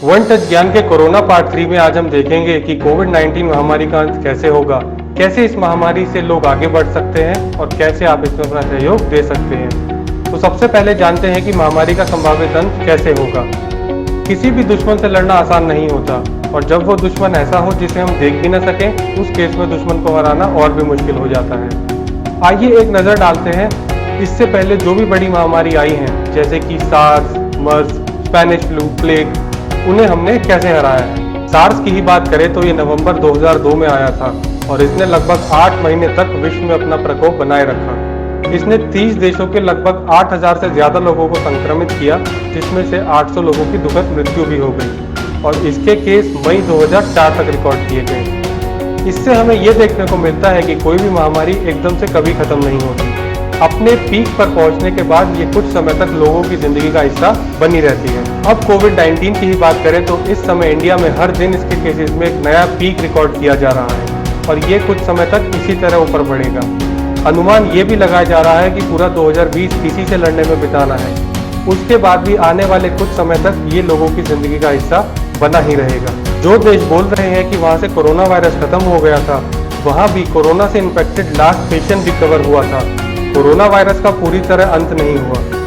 One touch ज्ञान के corona part 3 में आज हम देखेंगे कि कोविड-19 महामारी का अंत कैसे होगा, कैसे इस महामारी से लोग आगे बढ़ सकते हैं और कैसे आप इसमें अपना सहयोग दे सकते हैं। तो सबसे पहले जानते हैं कि महामारी का संभावित अंत कैसे होगा। किसी भी दुश्मन से लड़ना आसान नहीं होता और जब वो दुश्मन ऐसा हो जिसे हम देख भी न सकें, उस केस में दुश्मन को हराना और भी मुश्किल हो जाता है। आइए एक नज़र डालते हैं इससे पहले जो भी बड़ी महामारी आई हैं, जैसे कि सार्स, मर्स, स्पेनिश फ्लू, प्लेग, उन्हें हमने कैसे हराया है। सार्स की ही बात करें तो ये नवंबर 2002 में आया था और इसने लगभग 8 महीने तक विश्व में अपना प्रकोप बनाए रखा। इसने 30 देशों के लगभग 8000 से ज्यादा लोगों को संक्रमित किया, जिसमें से 800 लोगों की दुखद मृत्यु भी हो गई और इसके केस मई 2004 तक रिकॉर्ड किए गए। इससे हमें यह देखने को मिलता है कि कोई भी महामारी एकदम से कभी खत्म नहीं होती। अपने पीक पर पहुंचने के बाद ये कुछ समय तक लोगों की जिंदगी का हिस्सा बनी रहती है। अब कोविड-19 की ही बात करें तो इस समय इंडिया में हर दिन इसके केसेस में एक नया पीक रिकॉर्ड किया जा रहा है और ये कुछ समय तक इसी तरह ऊपर बढ़ेगा। अनुमान ये भी लगाया जा रहा है कि पूरा 2020 इसी से लड़ने में बिताना है। उसके बाद भी आने वाले कुछ समय तक ये लोगों की जिंदगी का हिस्सा बना ही रहेगा। जो देश बोल रहे हैं कि वहाँ से कोरोना वायरस खत्म हो गया था, वहाँ भी कोरोना से इन्फेक्टेड लास्ट पेशेंट रिकवर हुआ था। कोरोना वायरस का पूरी तरह अंत नहीं हुआ।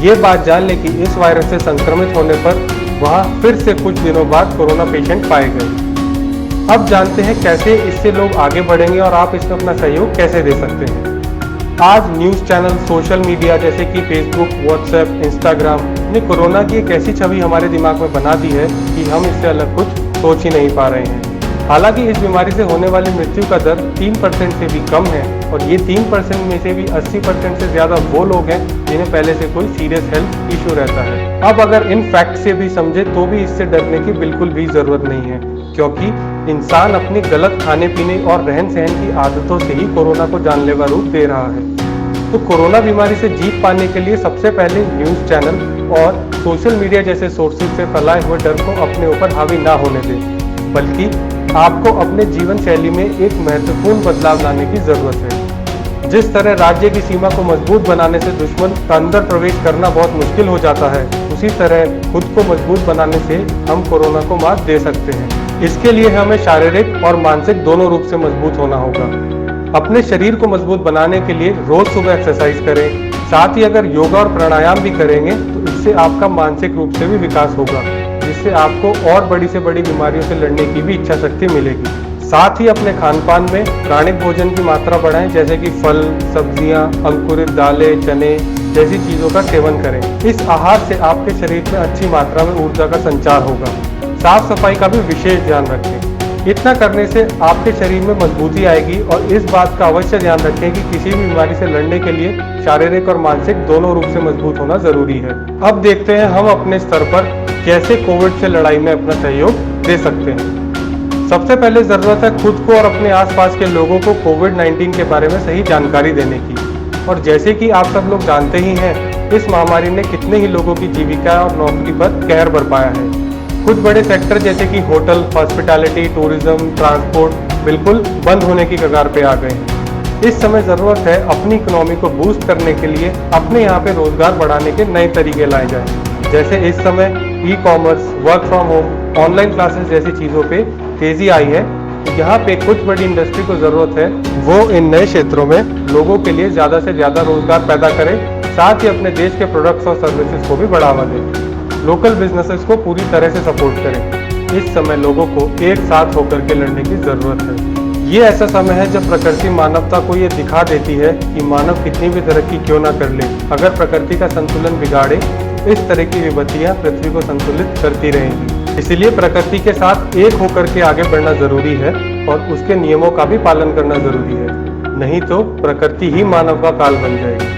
ये बात जान लें कि इस वायरस से संक्रमित होने पर वहाँ फिर से कुछ दिनों बाद कोरोना पेशेंट पाए गए। अब जानते हैं कैसे इससे लोग आगे बढ़ेंगे और आप इसमें अपना सहयोग कैसे दे सकते हैं। आज न्यूज़ चैनल, सोशल मीडिया जैसे कि फेसबुक, व्हाट्सएप, इंस्टाग्राम ने कोरोना की एक ऐसी छवि हमारे दिमाग में बना दी है कि हम इससे अलग कुछ सोच ही नहीं पा रहे हैं। हालांकि इस बीमारी से होने वाली मृत्यु का दर 3% से भी कम है और ये 3% में से भी 80% से ज़्यादा वो लोग हैं जिन्हें पहले से कोई सीरियस हेल्थ इशू रहता है। अब अगर इन फैक्ट से भी समझे तो भी इससे डरने की बिल्कुल भी ज़रूरत नहीं है, क्योंकि इंसान अपनी गलत खाने पीने और रहन सहन की आदतों से ही कोरोना को जानलेवा रूप दे रहा है। तो कोरोना बीमारी से जीत पाने के लिए सबसे पहले न्यूज़ चैनल और सोशल मीडिया जैसे सोर्सेज से फैलाए हुए डर को अपने ऊपर हावी ना होने दें, बल्कि आपको अपने जीवन शैली में एक महत्वपूर्ण बदलाव लाने की जरूरत है। जिस तरह राज्य की सीमा को मजबूत बनाने से दुश्मन का अंदर प्रवेश करना बहुत मुश्किल हो जाता है, उसी तरह खुद को मजबूत बनाने से हम कोरोना को मात दे सकते हैं। इसके लिए हमें शारीरिक और मानसिक दोनों रूप से मजबूत होना होगा। अपने शरीर को मजबूत बनाने के लिए रोज सुबह एक्सरसाइज करें। साथ ही अगर योगा और प्राणायाम भी करेंगे तो इससे आपका मानसिक रूप से भी विकास होगा, जिससे आपको और बड़ी से बड़ी बीमारियों से लड़ने की भी इच्छा शक्ति मिलेगी। साथ ही अपने खान पान में प्राणिक भोजन की मात्रा बढ़ाएं, जैसे कि फल, सब्जियां, अंकुरित दालें, चने जैसी चीजों का सेवन करें। इस आहार से आपके शरीर में अच्छी मात्रा में ऊर्जा का संचार होगा। साफ सफाई का भी विशेष ध्यान रखें। इतना करने से आपके शरीर में मजबूती आएगी और इस बात का अवश्य ध्यान रखें कि किसी भी बीमारी से लड़ने के लिए शारीरिक और मानसिक दोनों रूप से मजबूत होना जरूरी है। अब देखते हैं हम अपने स्तर पर कैसे कोविड से लड़ाई में अपना सहयोग दे सकते हैं। सबसे पहले जरूरत है खुद को और अपने आसपास के लोगों को कोविड-19 के बारे में सही जानकारी देने की। और जैसे कि आप सब लोग जानते ही हैं, इस महामारी ने कितने ही लोगों की जीविका और नौकरी पर कहर बरपाया है। कुछ बड़े सेक्टर जैसे कि होटल, हॉस्पिटैलिटी, टूरिज्म, ट्रांसपोर्ट बिल्कुल बंद होने की कगार पे आ गए हैं। इस समय जरूरत है अपनी इकोनॉमी को बूस्ट करने के लिए अपने यहाँ पे रोजगार बढ़ाने के नए तरीके लाए जाएं। जैसे इस समय ecommerce, work from home, online classes जैसी चीज़ों पे तेजी आई है। यहाँ पे कुछ बड़ी इंडस्ट्री को जरूरत है वो इन नए क्षेत्रों में लोगों के लिए ज़्यादा से ज़्यादा रोजगार पैदा करे, साथ ही अपने देश के प्रोडक्ट्स और सर्विसेज को भी बढ़ावा दे। लोकल बिजनेसेस को पूरी तरह से सपोर्ट करें। इस समय लोगों को एक साथ होकर के लड़ने की जरूरत है। ये ऐसा समय है जब प्रकृति मानवता को ये दिखा देती है कि मानव कितनी भी तरक्की क्यों ना कर ले, अगर प्रकृति का संतुलन बिगाड़े तो इस तरह की विपत्तियां पृथ्वी को संतुलित करती रहेंगी। इसलिए प्रकृति के साथ एक होकर के आगे बढ़ना जरूरी है और उसके नियमों का भी पालन करना जरूरी है, नहीं तो प्रकृति ही मानव का काल बन जाएगी।